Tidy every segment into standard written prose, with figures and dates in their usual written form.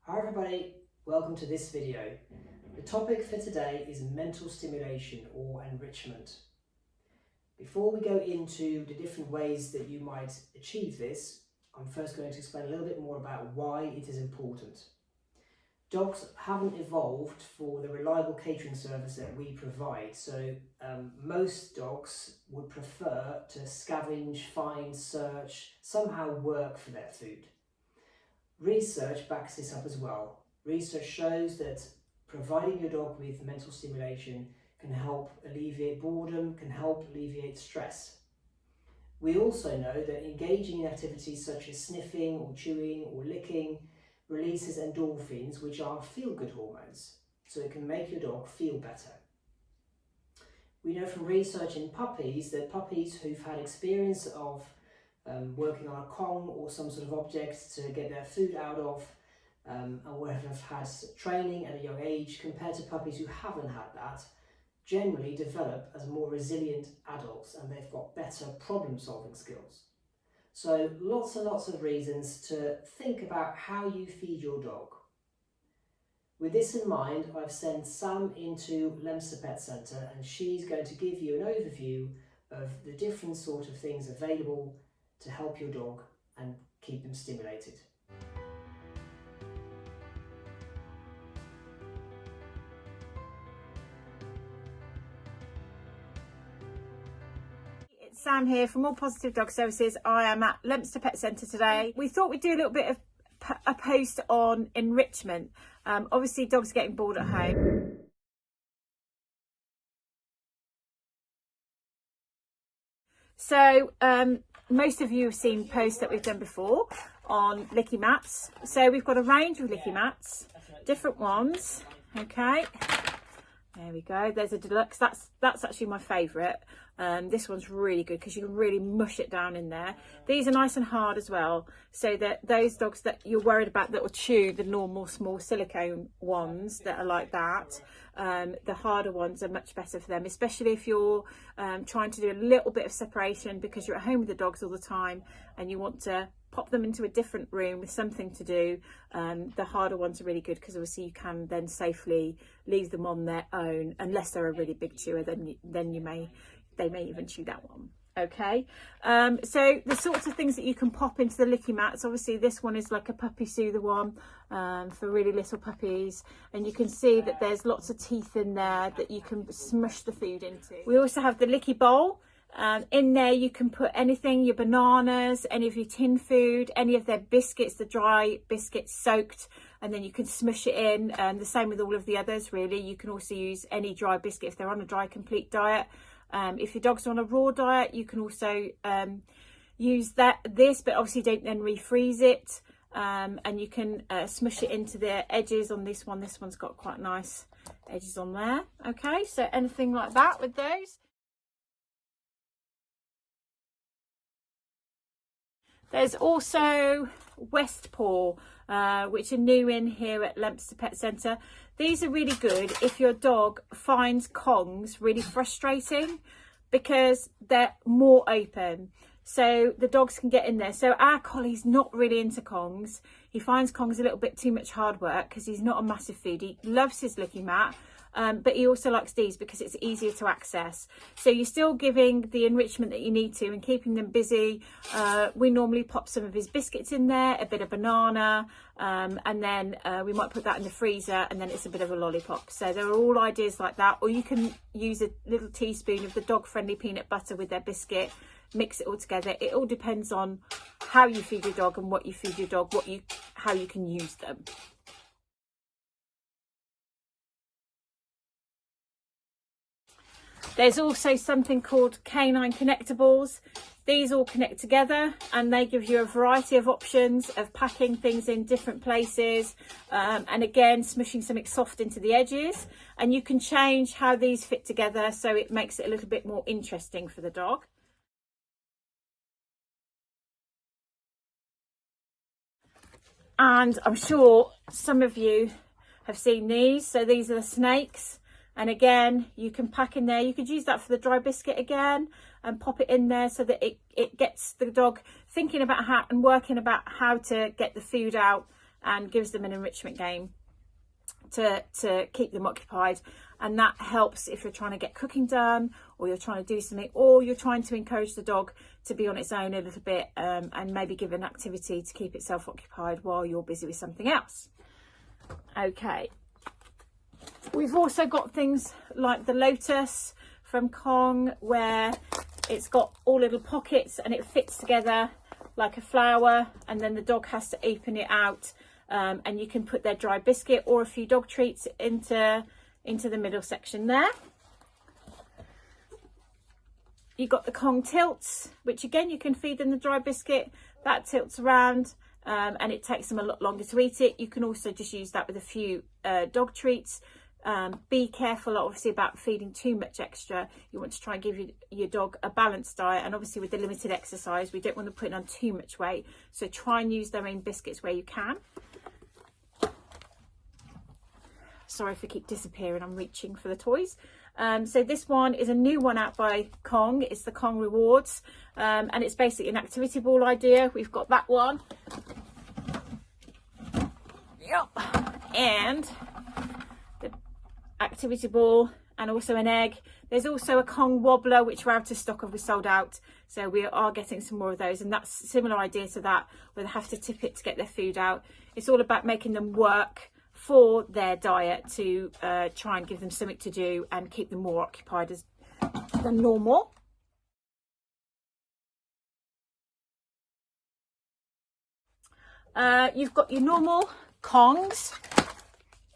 Hi everybody, welcome to this video. The topic for today is mental stimulation or enrichment. Before we go into the different ways that you might achieve this, I'm first going to explain a little bit more about why it is important. Dogs haven't evolved for the reliable catering service that we provide, so most dogs would prefer to scavenge, find, search, somehow work for their food. Research backs this up as well. Research shows that providing your dog with mental stimulation can help alleviate boredom, can help alleviate stress. We also know that engaging in activities such as sniffing or chewing or licking releases endorphins, which are feel-good hormones, so it can make your dog feel better. We know from research in puppies that puppies who've had experience of working on a Kong or some sort of object to get their food out of, and have had training at a young age, compared to puppies who haven't had that, generally develop as more resilient adults, and they've got better problem solving skills. So lots and lots of reasons to think about how you feed your dog. With this in mind, I've sent Sam into Lotus Pet Centre, and she's going to give you an overview of the different sort of things available to help your dog and keep them stimulated. It's Sam here from All Positive Dog Services. I am at Lotus Pet Centre today. We thought we'd do a little bit of a post on enrichment. Obviously dogs are getting bored at home. So most of you have seen posts that we've done before on Keymaps. So we've got a range of Keymaps, different ones. Okay, there we go. There's a deluxe. That's actually my favourite. This one's really good because you can really mush it down in there. These are nice and hard as well, so that those dogs that you're worried about that will chew the normal small silicone ones that are like that, the harder ones are much better for them, especially if you're trying to do a little bit of separation because you're at home with the dogs all the time and you want to pop them into a different room with something to do. The harder ones are really good because obviously you can then safely leave them on their own, unless they're a really big chewer, then they may even chew that one. Okay, so the sorts of things that you can pop into the Keymaps, obviously this one is like a puppy soother one for really little puppies, and you can see that there's lots of teeth in there that you can smush the food into. We also have the Licky Bowl. In there you can put anything, your bananas, any of your tin food, any of their biscuits, the dry biscuits soaked, and then you can smush it in. The same with all of the others really. You can also use any dry biscuit if they're on a dry complete diet. If your dog's on a raw diet, you can also use this, but obviously don't then refreeze it. And you can smush it into the edges on this one. This one's got quite nice edges on there. Okay, so anything like that with those. There's also Westpaw, which are new in here at Lotus Pet Centre. These are really good if your dog finds Kongs really frustrating because they're more open. So the dogs can get in there. So our collie's not really into Kongs. He finds Kongs a little bit too much hard work because he's not a massive food. He loves his Keymaps. But he also likes these because it's easier to access. So you're still giving the enrichment that you need to and keeping them busy. We normally pop some of his biscuits in there, a bit of banana, and then we might put that in the freezer, and then it's a bit of a lollipop. So there are all ideas like that. Or you can use a little teaspoon of the dog-friendly peanut butter with their biscuit, mix it all together. It all depends on how you feed your dog and what you feed your dog, how you can use them. There's also something called canine connectables. These all connect together and they give you a variety of options of packing things in different places, and again smushing something soft into the edges, and you can change how these fit together so it makes it a little bit more interesting for the dog. And I'm sure some of you have seen these. So these are the snakes. And again, you can pack in there. You could use that for the dry biscuit again and pop it in there so that it gets the dog thinking about how and working about how to get the food out and gives them an enrichment game to keep them occupied. And that helps if you're trying to get cooking done, or you're trying to do something, or you're trying to encourage the dog to be on its own a little bit, and maybe give an activity to keep itself occupied while you're busy with something else. Okay, we've also got things like the Lotus from Kong, where it's got all little pockets and it fits together like a flower, and then the dog has to open it out, and you can put their dry biscuit or a few dog treats into the middle section there. You've got the Kong tilts, which again you can feed them the dry biscuit. That tilts around, and it takes them a lot longer to eat it. You can also just use that with a few dog treats. Be careful obviously about feeding too much extra. You want to try and give your dog a balanced diet, and obviously with the limited exercise we don't want to put on too much weight, so try and use their own biscuits where you can. Sorry if I keep disappearing, I'm reaching for the toys. So this one is a new one out by Kong. It's the Kong Rewards, and it's basically an activity ball idea. We've got that one, yep, and the activity ball, and also an egg. There's also a Kong wobbler, which we're out of stock of, we sold out, so we are getting some more of those, and that's a similar idea to that, where they have to tip it to get their food out. It's all about making them work for their diet to try and give them something to do and keep them more occupied than normal. You've got your normal Kongs,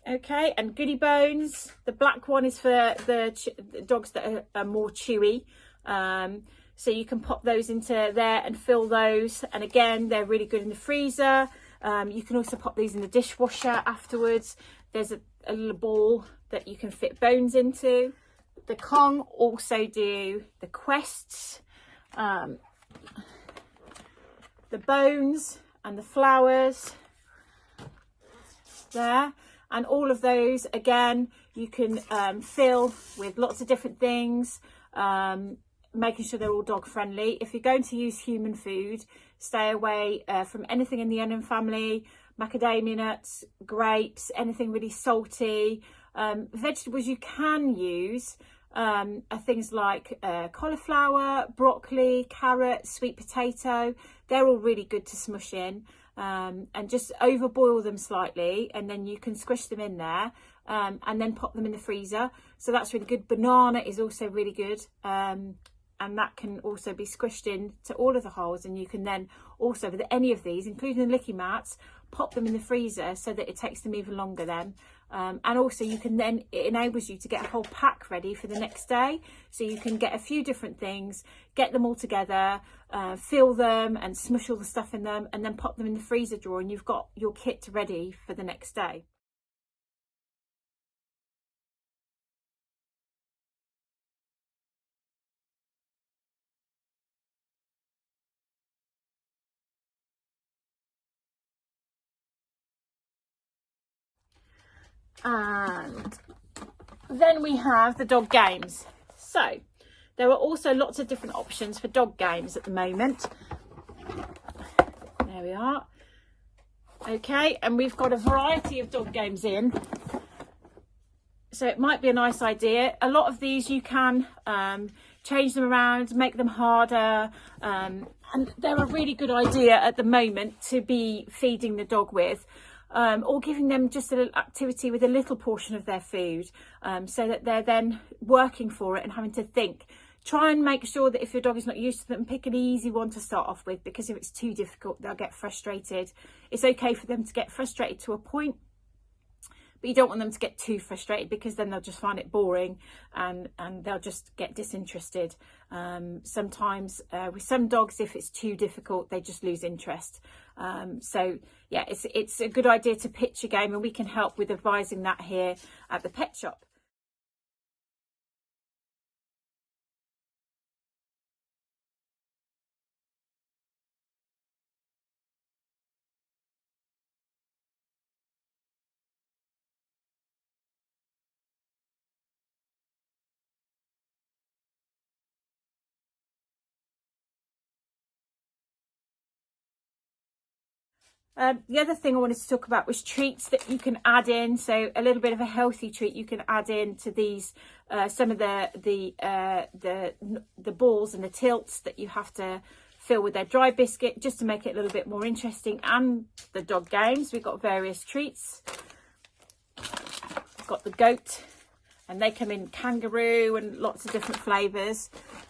okay, and goody bones. The black one is for the dogs that are more chewy, so you can pop those into there and fill those, and again they're really good in the freezer. You can also pop these in the dishwasher afterwards. There's a little ball that you can fit bones into. The Kong also do the quests, the bones and the flowers there, and all of those again you can fill with lots of different things, making sure they're all dog friendly. If you're going to use human food, stay away from anything in the onion family, macadamia nuts, grapes, anything really salty. Vegetables you can use are things like cauliflower, broccoli, carrot, sweet potato. They're all really good to smush in, and just overboil them slightly, and then you can squish them in there, and then pop them in the freezer. So that's really good. Banana is also really good, and that can also be squished in to all of the holes, and you can then also, with any of these, including the licky mats, pop them in the freezer so that it takes them even longer then. And also you can then, it enables you to get a whole pack ready for the next day, so you can get a few different things, get them all together, fill them and smush all the stuff in them, and then pop them in the freezer drawer, and you've got your kit ready for the next day. And then we have the dog games. So there are also lots of different options for dog games at the moment. There we are. Okay, and we've got a variety of dog games in, so it might be a nice idea. A lot of these you can change them around, make them harder, and they're a really good idea at the moment to be feeding the dog with. Or giving them just a little activity with a little portion of their food, so that they're then working for it and having to think. Try and make sure that if your dog is not used to them, pick an easy one to start off with, because if it's too difficult, they'll get frustrated. It's okay for them to get frustrated to a point, but you don't want them to get too frustrated, because then they'll just find it boring and they'll just get disinterested. Sometimes with some dogs, if it's too difficult, they just lose interest. So yeah, it's a good idea to pitch a game, and we can help with advising that here at the pet shop. The other thing I wanted to talk about was treats that you can add in. So a little bit of a healthy treat you can add in to these, some of the balls and the tilts that you have to fill with their dry biscuit, just to make it a little bit more interesting. And the dog games, we've got various treats. We've got the goat, and they come in kangaroo and lots of different flavours.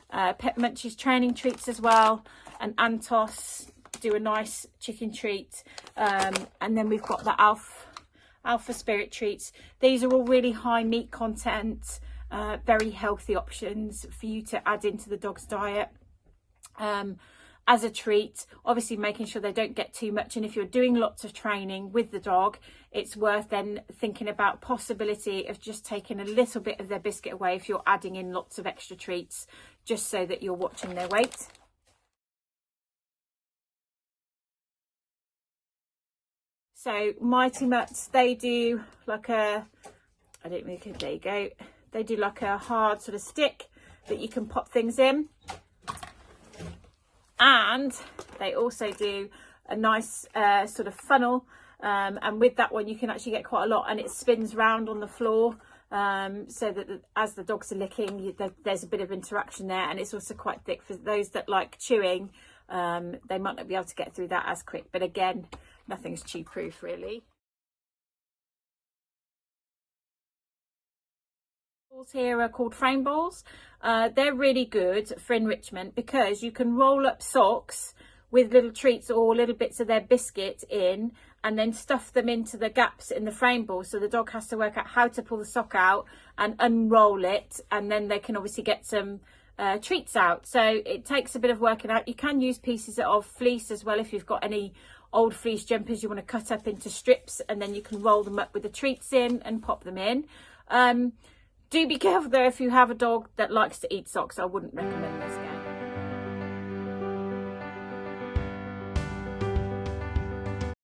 Pet Munchies training treats as well, and Antos do a nice chicken treat, and then we've got the alpha spirit treats. These are all really high meat content, very healthy options for you to add into the dog's diet as a treat. Obviously making sure they don't get too much, and if you're doing lots of training with the dog, it's worth then thinking about possibility of just taking a little bit of their biscuit away if you're adding in lots of extra treats, just so that you're watching their weight. So Mighty Mutts, they do like a, I don't think, there you go. They do like a hard sort of stick that you can pop things in. And they also do a nice sort of funnel. And with that one, you can actually get quite a lot, and it spins round on the floor. So that as the dogs are licking, there's a bit of interaction there. And it's also quite thick for those that like chewing. They might not be able to get through that as quick, but again, nothing's chew proof really. Balls here are called frame balls. They're really good for enrichment because you can roll up socks with little treats or little bits of their biscuit in, and then stuff them into the gaps in the frame ball, so the dog has to work out how to pull the sock out and unroll it, and then they can obviously get some treats out. So it takes a bit of working out. You can use pieces of fleece as well if you've got any old fleece jumpers you want to cut up into strips, and then you can roll them up with the treats in and pop them in. Do be careful though, if you have a dog that likes to eat socks, I wouldn't recommend this game.